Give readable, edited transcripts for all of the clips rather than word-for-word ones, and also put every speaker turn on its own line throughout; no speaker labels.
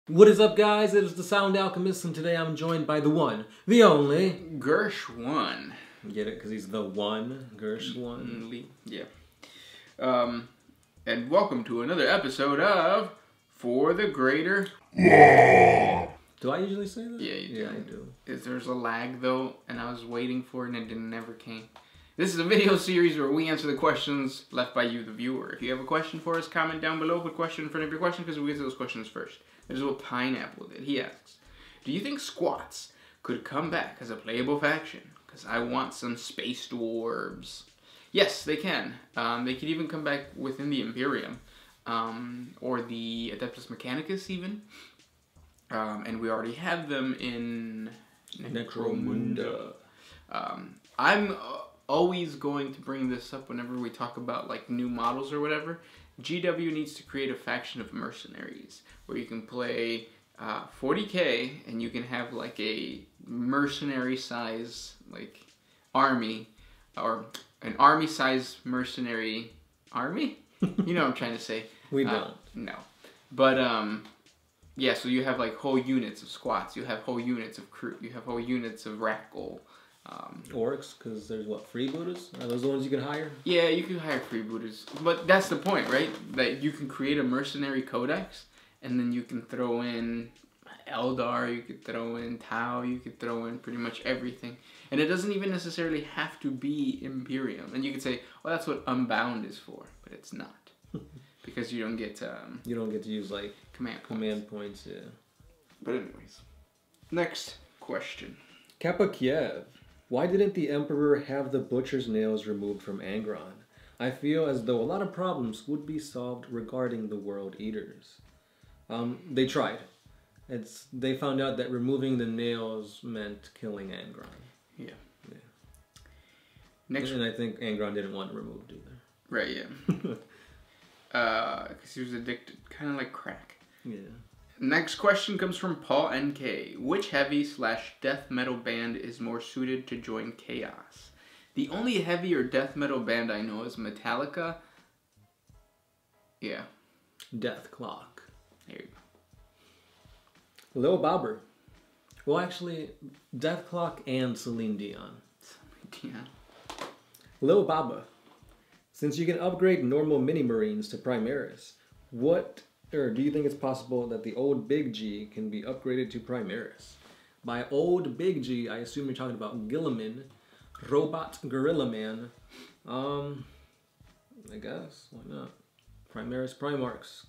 What is up, guys? It is the Sound Alchemist, and today I'm joined by the one, the only...
Gersh1.
Get it? Because he's the one? Gersh1?
Yeah. And welcome to another episode of For the Greater...
Do I usually say that?
Yeah, you do.
Yeah, I do.
There's a lag, though, and I was waiting for it, and it never came. This is a video series where we answer the questions left by you, the viewer. If you have a question for us, comment down below, put question in front of your question, because we answer those questions first. There's what Pineapple did. He asks, do you think squats could come back as a playable faction? Because I want some space dwarves. Yes, they can. They could even come back within the Imperium. Or the Adeptus Mechanicus, even. And we already have them in
Necromunda.
I'm always going to bring this up whenever we talk about like new models or whatever. GW needs to create a faction of mercenaries where you can play 40k and you can have like a mercenary size like army, or an army size mercenary army. You know what I'm trying to say.
We don't.
No, but yeah. So you have like whole units of squats. You have whole units of crew. You have whole units of radical.
Orcs, because there's what, freebooters? Are those the ones you can hire?
Yeah, you can hire freebooters. But that's the point, right? That you can create a mercenary codex, and then you can throw in Eldar, you could throw in Tau, you could throw in pretty much everything. And it doesn't even necessarily have to be Imperium. And you could say, well, that's what Unbound is for, but it's not. Because you don't get...
you don't get to use, like, command points, yeah.
But anyways. Next question.
Kappa Kiev. Why didn't the Emperor have the butcher's nails removed from Angron? I feel as though a lot of problems would be solved regarding the World Eaters. They tried. They found out that removing the nails meant killing Angron.
Yeah.
Next, and I think Angron didn't want it removed either.
Right, yeah. Because he was addicted, kind of like crack.
Yeah.
Next question comes from Paul NK. Which heavy/death metal band is more suited to join Chaos? The only heavy or death metal band I know is Metallica. Yeah.
Death Clock.
There you
go. Lil Bobber. Well, actually, Death Clock and Celine Dion.
Dion.
Lil Baba. Since you can upgrade normal mini marines to Primaris, do you think it's possible that the old Big G can be upgraded to Primaris? By old Big G, I assume you're talking about Gilliman, Robot Gorilla Man. I guess, why not? Primaris Primarchs.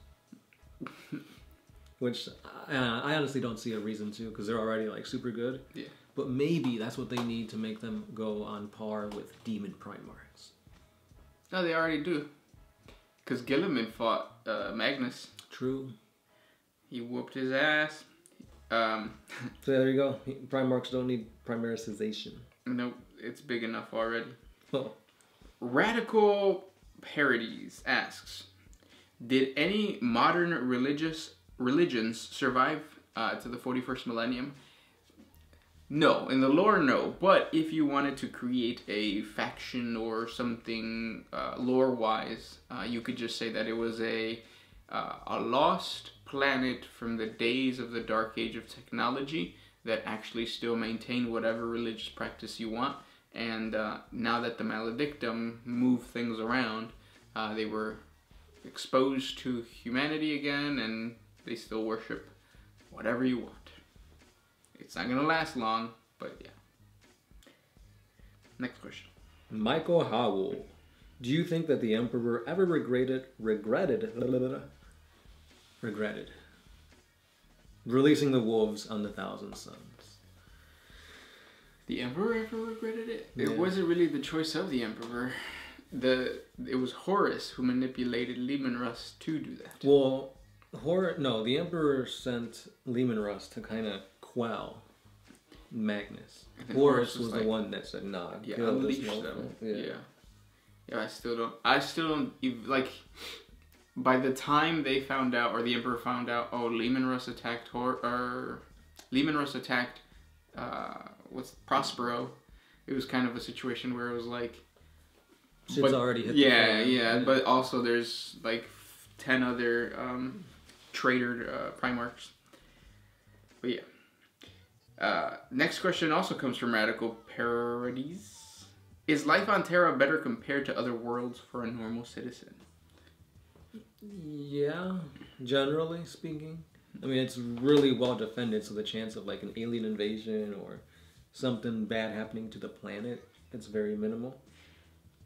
Which, I honestly don't see a reason to, because they're already, like, super good.
Yeah.
But maybe that's what they need to make them go on par with Demon Primarchs.
No, they already do. Because Gilliman fought Magnus.
True.
He whooped his ass.
So there you go. Primarchs don't need primarisization.
Nope, it's big enough already.
Oh.
Radical Parodies asks, did any modern religions survive to the 41st millennium? No. In the lore, no. But if you wanted to create a faction or something lore-wise, you could just say that it was a lost planet from the days of the Dark Age of technology that actually still maintain whatever religious practice you want. And now that the Maledictum moved things around, they were exposed to humanity again, and they still worship whatever you want. It's not going to last long, but yeah. Next question.
Michael Howell. Do you think that the Emperor ever regretted releasing the wolves on the Thousand Sons?
The Emperor ever regretted it?
Yeah.
It wasn't really the choice of the Emperor. It was Horus who manipulated Leman Russ to do that.
Well, the Emperor sent Leman Russ to kind of quell Magnus. Horus was the one that said, nah,
yeah,
kill
unleash
this
them.
Yeah.
Yeah, I still don't even, like, by the time they found out, or the Emperor found out, oh, Leman Russ attacked Prospero, it was kind of a situation where it was like,
shit's already hit the
fan.
Yeah,
yeah, but also there's like 10 other traitor Primarchs. But yeah. Next question also comes from Radical Parodies. Is life on Terra better compared to other worlds for a normal citizen?
Yeah, generally speaking. I mean, it's really well defended, so the chance of like an alien invasion or something bad happening to the planet, it's very minimal.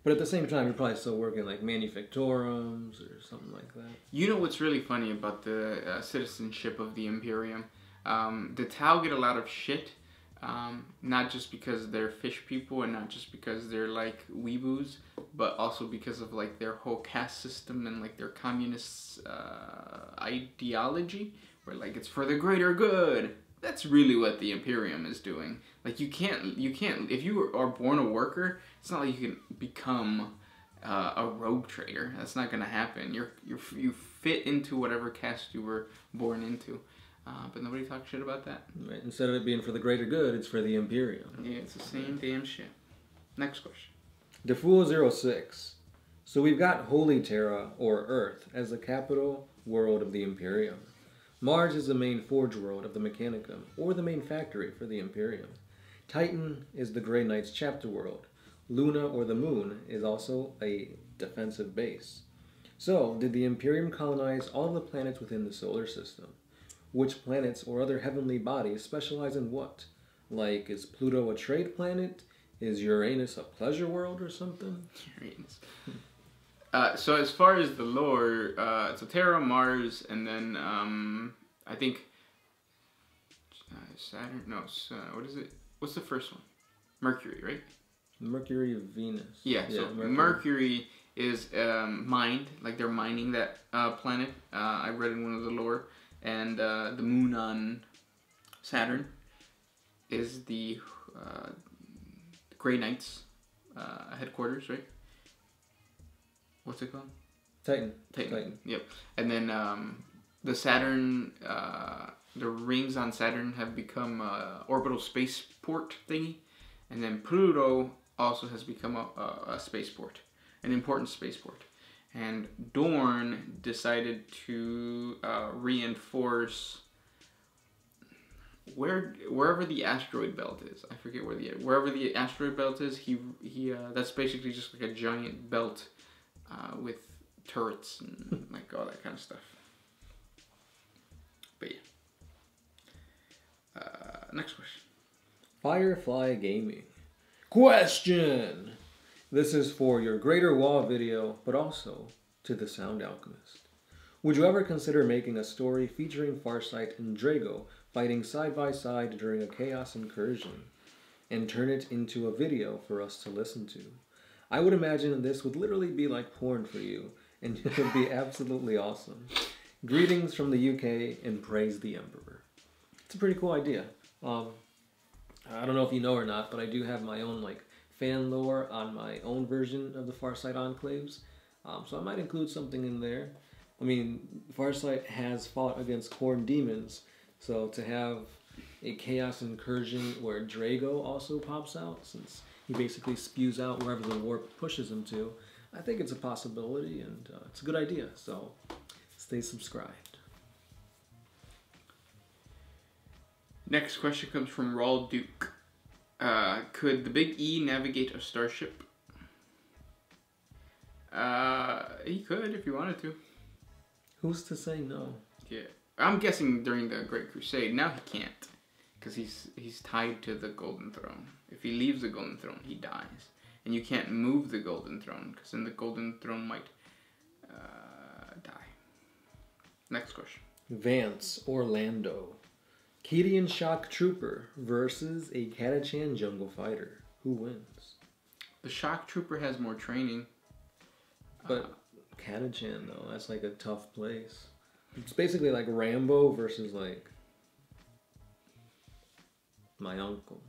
But at the same time, you're probably still working like manufactorums or something like that.
You know what's really funny about the citizenship of the Imperium? The Tau get a lot of shit, not just because they're fish people and not just because they're like weeboos, but also because of like their whole caste system and like their communist ideology, where like it's for the greater good. That's really what the Imperium is doing. Like you can't, if you are born a worker, it's not like you can become a rogue trader. That's not gonna happen. You fit into whatever caste you were born into. But nobody talks shit about that.
Right. Instead of it being for the greater good, it's for the Imperium.
Yeah, it's the same damn shit. Next question.
DeFool06. So we've got Holy Terra, or Earth, as the capital world of the Imperium. Mars is the main forge world of the Mechanicum, or the main factory for the Imperium. Titan is the Grey Knight's chapter world. Luna, or the Moon, is also a defensive base. So, did the Imperium colonize all of the planets within the solar system? Which planets or other heavenly bodies specialize in what? Like, is Pluto a trade planet? Is Uranus a pleasure world or something?
Uranus. So as far as the lore, so Terra, Mars, and then I think Saturn. No, what is it? What's the first one? Mercury, right?
Mercury, Venus.
Yeah. So Mercury is mined, like they're mining that planet. I read in one of the lore, and the moon on Saturn is the Grey Knights headquarters, right? What's it called?
Titan.
Yep. And then the Saturn, the rings on Saturn have become orbital spaceport thingy, and then Pluto also has become a spaceport, an important spaceport. And Dorn decided to reinforce wherever the asteroid belt is. I forget wherever the asteroid belt is. He that's basically just like a giant belt with turrets and like all that kind of stuff. But yeah. Next question.
Firefly Gaming. Question! This is for your Greater Wall video, but also to the Sound Alchemist. Would you ever consider making a story featuring Farsight and Drago fighting side by side during a chaos incursion, and turn it into a video for us to listen to? I would imagine this would literally be like porn for you, and it would be absolutely awesome. Greetings from the UK, and praise the Emperor. It's a pretty cool idea. I don't know if you know or not, but I do have my own like fan lore on my own version of the Farsight Enclaves, so I might include something in there. I mean, Farsight has fought against Khorne demons, so to have a chaos incursion where Drago also pops out, since he basically spews out wherever the warp pushes him to, I think it's a possibility, and it's a good idea, so stay subscribed.
Next question comes from Raul Duke. Could the Big E navigate a starship? He could if he wanted to.
Who's to say no?
Yeah, I'm guessing during the Great Crusade. Now he can't, because he's tied to the Golden Throne. If he leaves the Golden Throne, he dies, and you can't move the Golden Throne, because then the Golden Throne might die. Next question.
Vance Orlando. Kedian Shock Trooper versus a Catachan Jungle Fighter. Who wins?
The Shock Trooper has more training.
But Catachan, though, that's like a tough place. It's basically like Rambo versus like my uncle.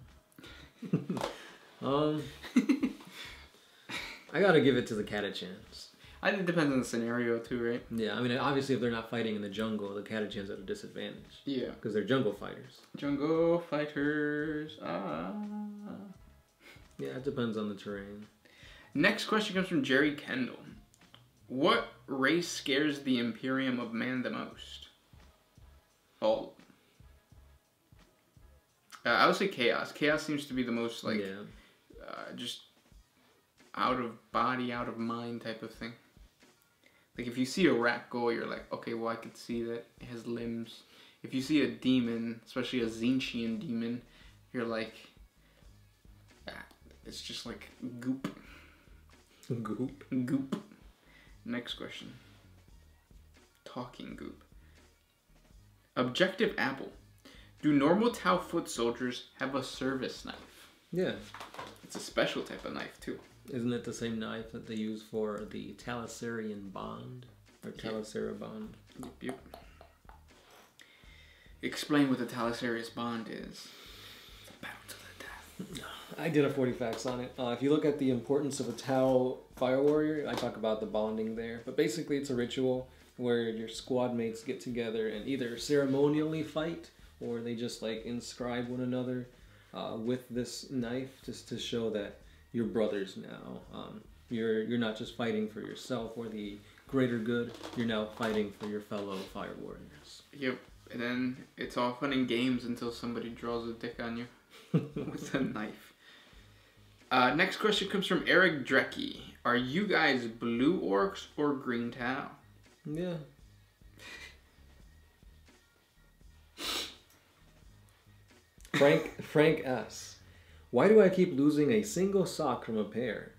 I gotta give it to the Catachans.
I think it depends on the scenario too, right?
Yeah, I mean, obviously if they're not fighting in the jungle, the Catachans at a disadvantage.
Yeah.
Because they're jungle fighters.
Jungle fighters.
Yeah, it depends on the terrain.
Next question comes from Jerry Kendall. What race scares the Imperium of man the most? All. I would say chaos. Chaos seems to be the most like just out of body, out of mind type of thing. Like if you see a rat go, you're like, okay, well I could see that it has limbs. If you see a demon, especially a Zinchian demon, you're like, it's just like goop. Goop. Next question. Talking goop. Objective Apple. Do normal Tau foot soldiers have a service knife?
Yeah.
It's a special type of knife too.
Isn't it the same knife that they use for the Talisarian bond? Or Talisara bond?
Yep. Explain what the Talisarius bond is. It's a battle to the death.
I did a 40 facts on it. If you look at the importance of a Tau fire warrior, I talk about the bonding there. But basically it's a ritual where your squad mates get together and either ceremonially fight or they just like inscribe one another with this knife just to show that you're brothers now. You're not just fighting for yourself or the greater good, you're now fighting for your fellow fire warriors.
Yep. And then it's all fun and games until somebody draws a dick on you with a knife. Next question comes from Eric Drecky. Are you guys blue orcs or green Tau?
Yeah. Frank S. Why do I keep losing a single sock from a pair?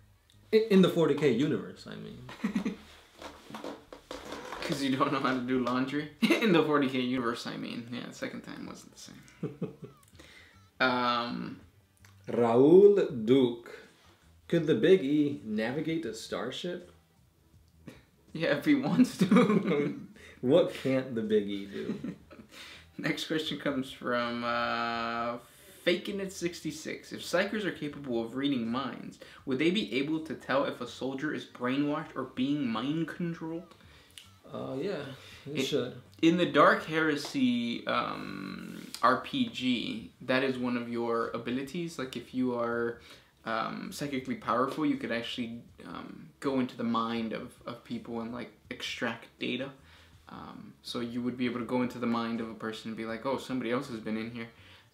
In the 40K universe, I mean.
Because you don't know how to do laundry? In the 40K universe, I mean. Yeah, the second time wasn't the same.
Raul Duke. Could the Big E navigate a starship?
Yeah, if he wants to.
What can't the Big E do?
Next question comes from Fakinit66. If psychers are capable of reading minds, would they be able to tell if a soldier is brainwashed or being mind controlled?
Yeah, it should.
In the Dark Heresy RPG, that is one of your abilities. Like if you are psychically powerful, you could actually go into the mind of people and like extract data. So you would be able to go into the mind of a person and be like, oh, somebody else has been in here.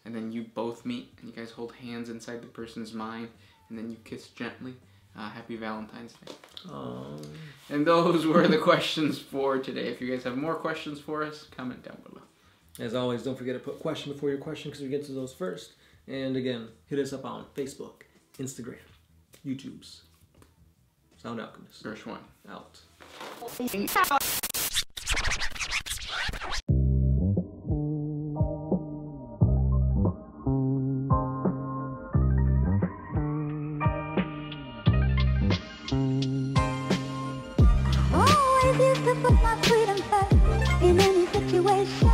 And then you both meet and you guys hold hands inside the person's mind and then you kiss gently. Happy Valentine's Day.
Aww.
And those were the questions for today. If you guys have more questions for us, comment down below.
As always, don't forget to put question before your question because we get to those first. And again, hit us up on Facebook, Instagram, YouTube's Sound Alchemist.
Gershwin.
Out.
Always used to put my freedom first in any situation.